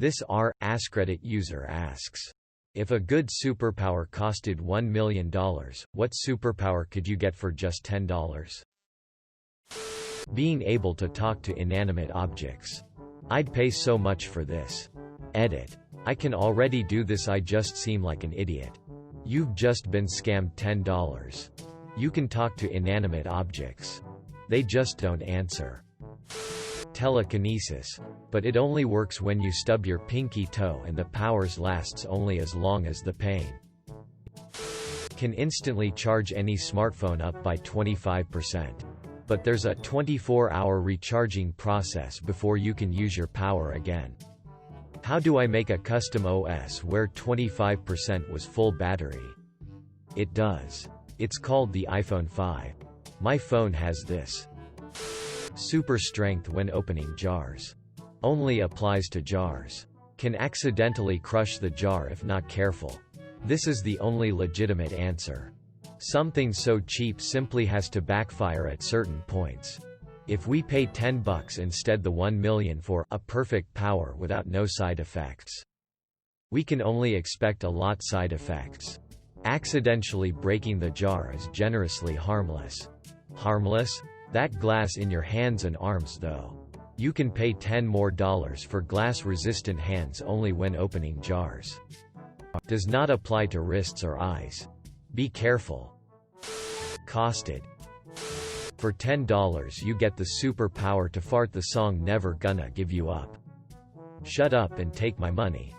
This AskReddit user asks, if a good superpower costed $1 million, what superpower could you get for just $10? Being able to talk to inanimate objects. I'd pay so much for this. Edit. I can already do this, I just seem like an idiot. You've just been scammed $10. You can talk to inanimate objects. They just don't answer. Telekinesis. But it only works when you stub your pinky toe and the powers lasts only as long as the pain. Can instantly charge any smartphone up by 25%. But there's a 24-hour recharging process before you can use your power again. How do I make a custom OS where 25% was full battery? It does. It's called the iPhone 5. My phone has this. Super strength when opening jars. Only applies to jars. Can accidentally crush the jar if not careful. This is the only legitimate answer. Something so cheap simply has to backfire at certain points. If we pay $10 instead the $1 million for a perfect power without no side effects, we can only expect a lot side effects. Accidentally breaking the jar is generously harmless. Harmless? That glass in your hands and arms though. You can pay $10 more for glass-resistant hands only when opening jars. Does not apply to wrists or eyes. Be careful. Costed. For $10 you get the superpower to fart the song Never Gonna Give You Up. Shut up and take my money.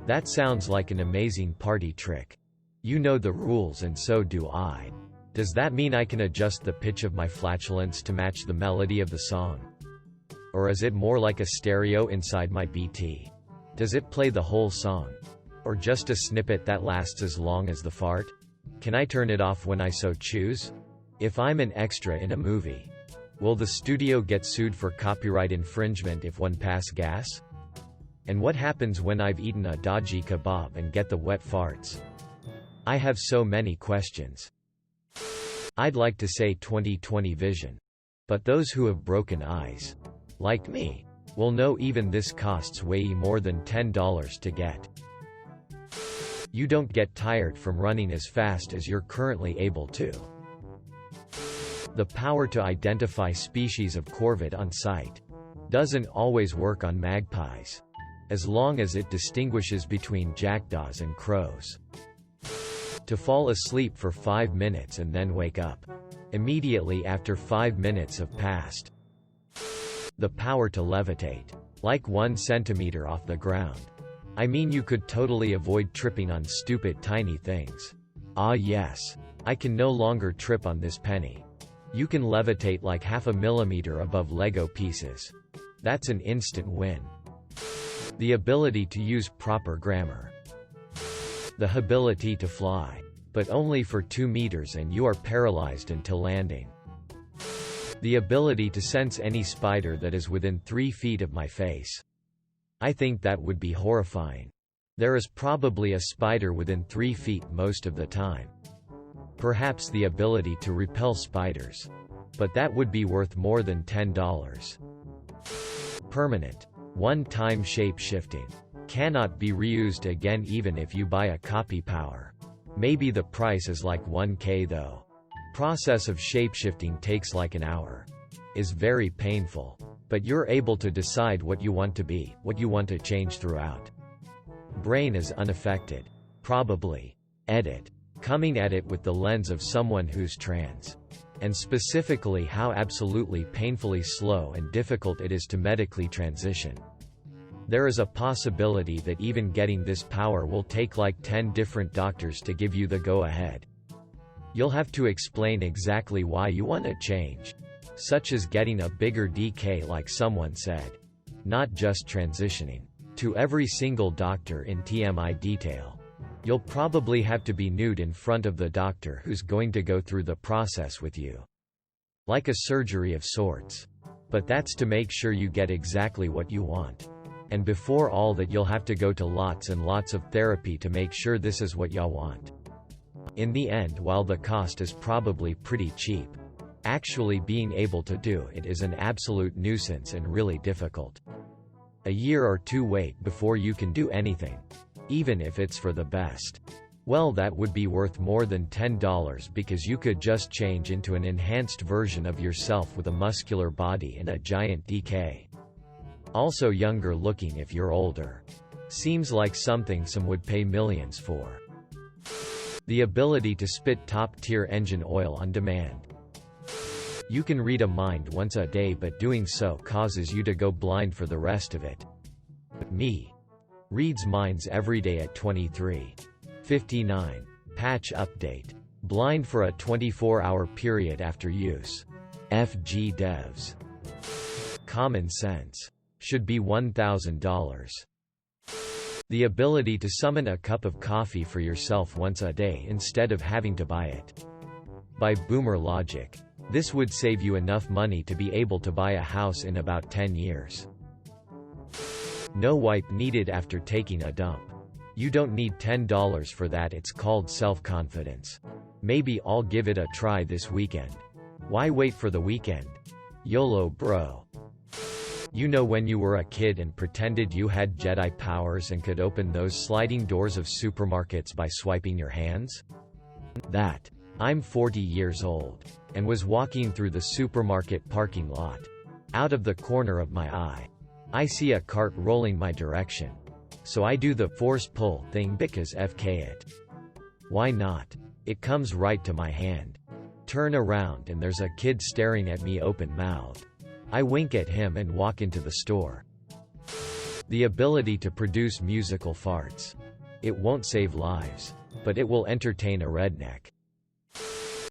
That sounds like an amazing party trick. You know the rules and so do I. Does that mean I can adjust the pitch of my flatulence to match the melody of the song? Or is it more like a stereo inside my BT? Does it play the whole song? Or just a snippet that lasts as long as the fart? Can I turn it off when I so choose? If I'm an extra in a movie, will the studio get sued for copyright infringement if one pass gas? And what happens when I've eaten a dodgy kebab and get the wet farts? I have so many questions. I'd like to say 20/20 vision. But those who have broken eyes, like me, will know even this costs way more than $10 to get. You don't get tired from running as fast as you're currently able to. The power to identify species of corvid on sight. Doesn't always work on magpies. As long as it distinguishes between jackdaws and crows. To fall asleep for 5 minutes and then wake up immediately after 5 minutes have passed. The power to levitate. Like 1 centimeter off the ground. I mean, you could totally avoid tripping on stupid tiny things. Ah yes. I can no longer trip on this penny. You can levitate like half a millimeter above Lego pieces. That's an instant win. The ability to use proper grammar. The ability to fly. But only for 2 meters and you are paralyzed until landing. The ability to sense any spider that is within 3 feet of my face. I think that would be horrifying. There is probably a spider within 3 feet most of the time. Perhaps the ability to repel spiders. But that would be worth more than $10. Permanent. One-time shape-shifting. Cannot be reused again even if you buy a copy power. Maybe the price is like $1K though. Process of shape-shifting takes like an hour. Is very painful. But you're able to decide what you want to be, what you want to change throughout. Brain is unaffected. Probably. Edit. Coming at it with the lens of someone who's trans. And specifically how absolutely painfully slow and difficult it is to medically transition. There is a possibility that even getting this power will take like 10 different doctors to give you the go-ahead. You'll have to explain exactly why you want to change. Such as getting a bigger DK like someone said. Not just transitioning. To every single doctor in TMI detail. You'll probably have to be nude in front of the doctor who's going to go through the process with you. Like a surgery of sorts. But that's to make sure you get exactly what you want. And before all that you'll have to go to lots and lots of therapy to make sure this is what y'all want. In the end, while the cost is probably pretty cheap, actually being able to do it is an absolute nuisance and really difficult. A year or two wait before you can do anything. Even if it's for the best. Well, that would be worth more than $10 because you could just change into an enhanced version of yourself with a muscular body and a giant DK. Also younger looking if you're older. Seems like something some would pay millions for. The ability to spit top-tier engine oil on demand. You can read a mind once a day, but doing so causes you to go blind for the rest of it. Me. Reads minds every day at 23:59. Patch update. Blind for a 24-hour period after use. FG devs. Common sense. Should be $1,000. The ability to summon a cup of coffee for yourself once a day instead of having to buy it. By Boomer Logic. This would save you enough money to be able to buy a house in about 10 years. No wipe needed after taking a dump. You don't need $10 for that, it's called self-confidence. Maybe I'll give it a try this weekend. Why wait for the weekend? YOLO bro. You know when you were a kid and pretended you had Jedi powers and could open those sliding doors of supermarkets by swiping your hands? That. I'm 40 years old. And was walking through the supermarket parking lot. Out of the corner of my eye, I see a cart rolling my direction. So I do the force pull thing because FK it. Why not? It comes right to my hand. Turn around and there's a kid staring at me open-mouthed. I wink at him and walk into the store. The ability to produce musical farts. It won't save lives, but it will entertain a redneck.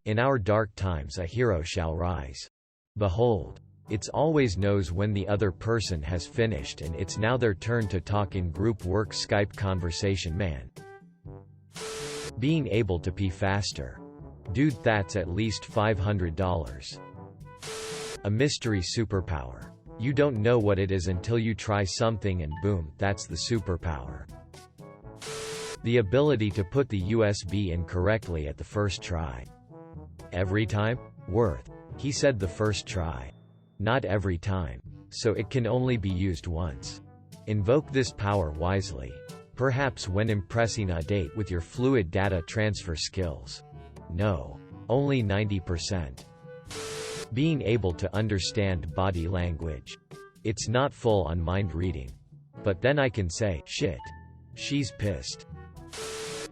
In our dark times a hero shall rise. Behold. It's always knows when the other person has finished and it's now their turn to talk in group work Skype conversation man. Being able to pee faster. Dude, that's at least $500. A mystery superpower. You don't know what it is until you try something and boom, that's the superpower. The ability to put the USB in correctly at the first try. Every time? Worth. He said the first try. Not every time. So it can only be used once. Invoke this power wisely. Perhaps when impressing a date with your fluid data transfer skills. No. Only 90%. Being able to understand body language. It's not full on mind reading. But then I can say, shit. She's pissed.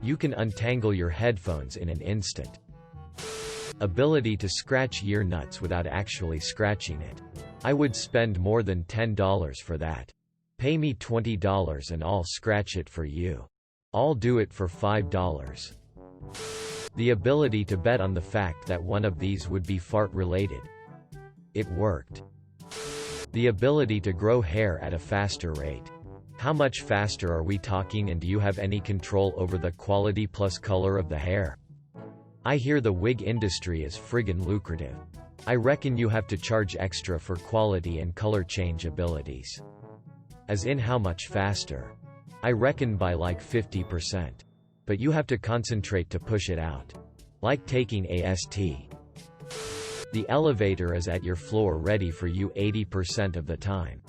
You can untangle your headphones in an instant. Ability to scratch ear nuts without actually scratching it. I would spend more than $10 for that. Pay me $20 and I'll scratch it for you. I'll do it for $5. The ability to bet on the fact that one of these would be fart related. It worked. The ability to grow hair at a faster rate. How much faster are we talking, and do you have any control over the quality plus color of the hair? I hear the wig industry is friggin' lucrative. I reckon you have to charge extra for quality and color change abilities. As in how much faster? I reckon by like 50%. But you have to concentrate to push it out. Like taking AST. The elevator is at your floor ready for you 80% of the time.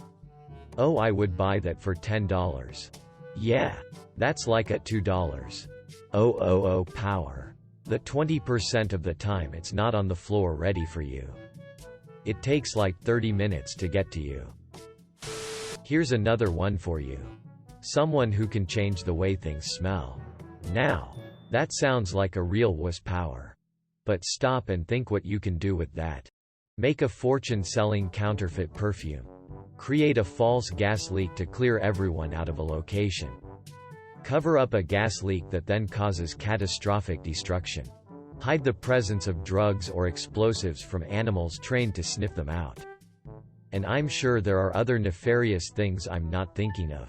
Oh, I would buy that for $10. Yeah. That's like a $2. Power. The 20% of the time it's not on the floor ready for you. It takes like 30 minutes to get to you. Here's another one for you. Someone who can change the way things smell. Now, that sounds like a real wuss power. But stop and think what you can do with that. Make a fortune selling counterfeit perfume. Create a false gas leak to clear everyone out of a location. Cover up a gas leak that then causes catastrophic destruction. Hide the presence of drugs or explosives from animals trained to sniff them out. And I'm sure there are other nefarious things I'm not thinking of.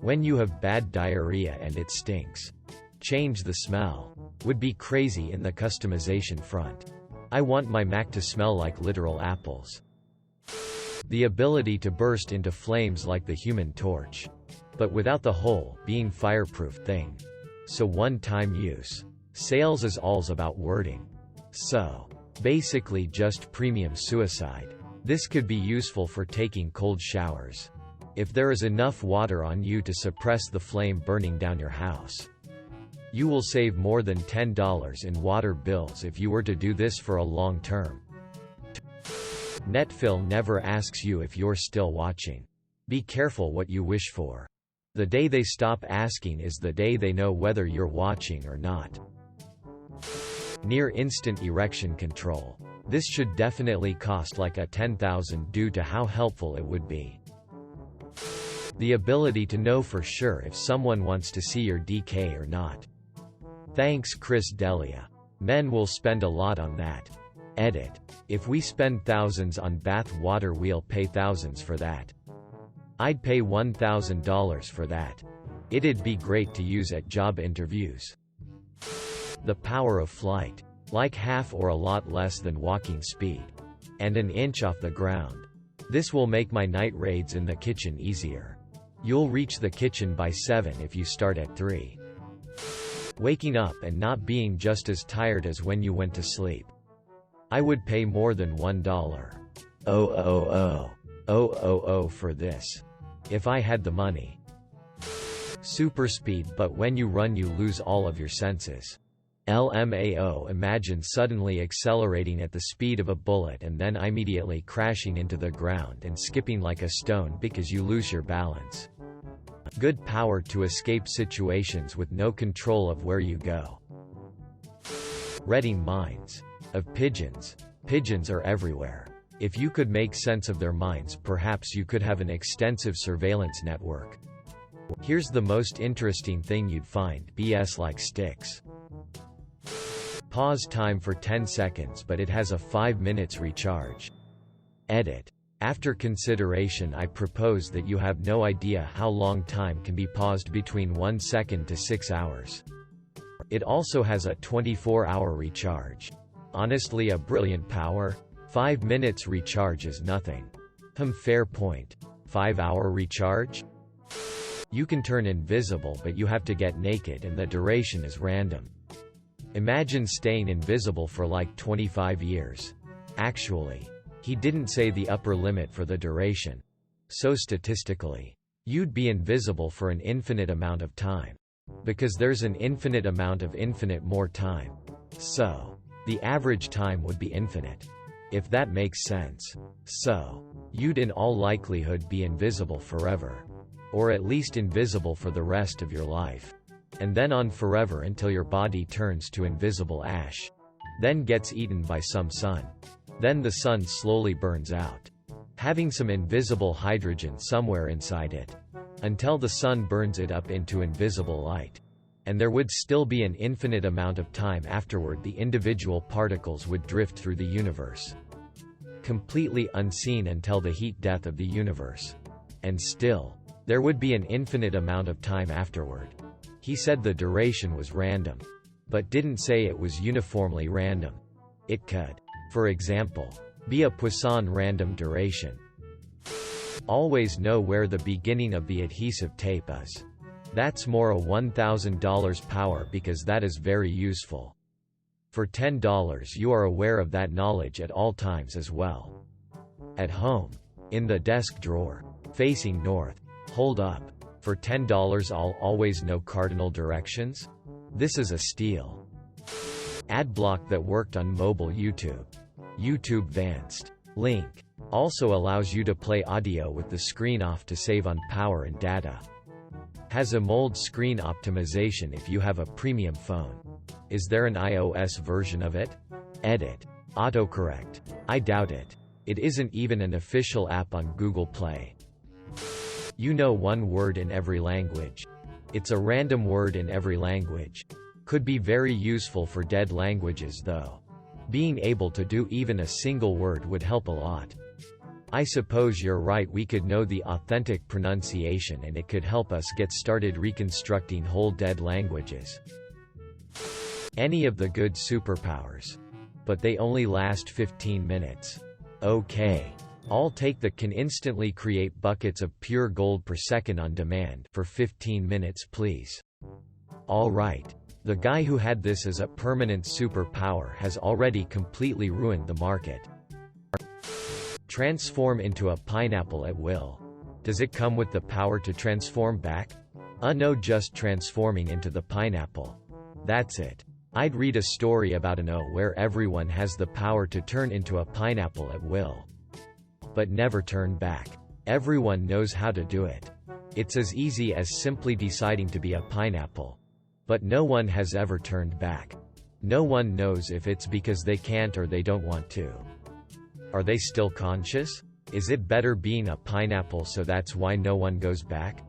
When you have bad diarrhea and it stinks. Change the smell. Would be crazy in the customization front. I want my Mac to smell like literal apples. The ability to burst into flames like the Human Torch. But without the whole, being fireproof thing. So one-time use. Sales is alls about wording. So, basically just premium suicide. This could be useful for taking cold showers. If there is enough water on you to suppress the flame burning down your house. You will save more than $10 in water bills if you were to do this for a long term. Netflix never asks you if you're still watching. Be careful what you wish for. The day they stop asking is the day they know whether you're watching or not. Near instant erection control. This should definitely cost like a $10,000 due to how helpful it would be. The ability to know for sure if someone wants to see your DK or not. Thanks Chris Delia. Men will spend a lot on that. Edit. If we spend thousands on bath water, we'll pay thousands for that. I'd pay $1,000 for that. It'd be great to use at job interviews. The power of flight. Like half or a lot less than walking speed. And an inch off the ground. This will make my night raids in the kitchen easier. You'll reach the kitchen by 7 if you start at 3. Waking up and not being just as tired as when you went to sleep. I would pay more than $1,000 for this. If I had the money. Super speed, but when you run you lose all of your senses. LMAO. Imagine suddenly accelerating at the speed of a bullet and then immediately crashing into the ground and skipping like a stone because you lose your balance. Good power to escape situations with no control of where you go. Reading minds. Of pigeons. Pigeons are everywhere. If you could make sense of their minds, perhaps you could have an extensive surveillance network. Here's the most interesting thing you'd find. BS like sticks. Pause time for 10 seconds, but it has a 5 minutes recharge. Edit. After consideration, I propose that you have no idea how long time can be paused between 1 second to 6 hours. It also has a 24-hour recharge. Honestly, a brilliant power. 5 minutes recharge is nothing. Fair point. 5-hour recharge? You can turn invisible, but you have to get naked and the duration is random. Imagine staying invisible for like 25 years. Actually, he didn't say the upper limit for the duration. So statistically, you'd be invisible for an infinite amount of time. Because there's an infinite amount of infinite more time. So, the average time would be infinite. If that makes sense. So, you'd in all likelihood be invisible forever. Or at least invisible for the rest of your life. And then on forever until your body turns to invisible ash. Then gets eaten by some sun. Then the sun slowly burns out. Having some invisible hydrogen somewhere inside it. Until the sun burns it up into invisible light. And there would still be an infinite amount of time afterward. The individual particles would drift through the universe. Completely unseen until the heat death of the universe. And still, there would be an infinite amount of time afterward. He said the duration was random. But didn't say it was uniformly random. It could, for example, be a Poisson random duration. Always know where the beginning of the adhesive tape is. That's more a $1,000 power because that is very useful. For $10 you are aware of that knowledge at all times as well. At home. In the desk drawer. Facing north. Hold up. For $10 I'll always know cardinal directions? This is a steal. Adblock that worked on mobile YouTube. YouTube Vanced. Link. Also allows you to play audio with the screen off to save on power and data. Has a mold screen optimization if you have a premium phone. Is there an iOS version of it? Edit. Autocorrect. I doubt it. It isn't even an official app on Google Play. You know one word in every language. It's a random word in every language. Could be very useful for dead languages though. Being able to do even a single word would help a lot. I suppose you're right, we could know the authentic pronunciation and it could help us get started reconstructing whole dead languages. Any of the good superpowers. But they only last 15 minutes. Okay. I'll take the can instantly create buckets of pure gold per second on demand for 15 minutes please. Alright. The guy who had this as a permanent superpower has already completely ruined the market. Transform into a pineapple at will. Does it come with the power to transform back? No, just transforming into the pineapple. That's it. I'd read a story about an O where everyone has the power to turn into a pineapple at will. But never turn back. Everyone knows how to do it. It's as easy as simply deciding to be a pineapple. But no one has ever turned back. No one knows if it's because they can't or they don't want to. Are they still conscious? Is it better being a pineapple so that's why no one goes back?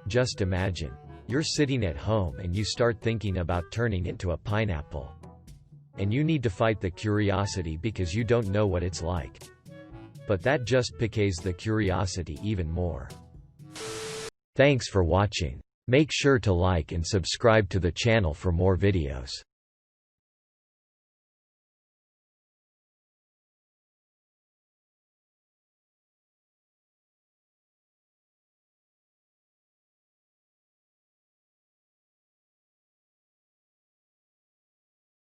Just imagine. You're sitting at home and you start thinking about turning into a pineapple. And you need to fight the curiosity because you don't know what it's like. But that just piques the curiosity even more. Thanks for watching. Make sure to like and subscribe to the channel for more videos.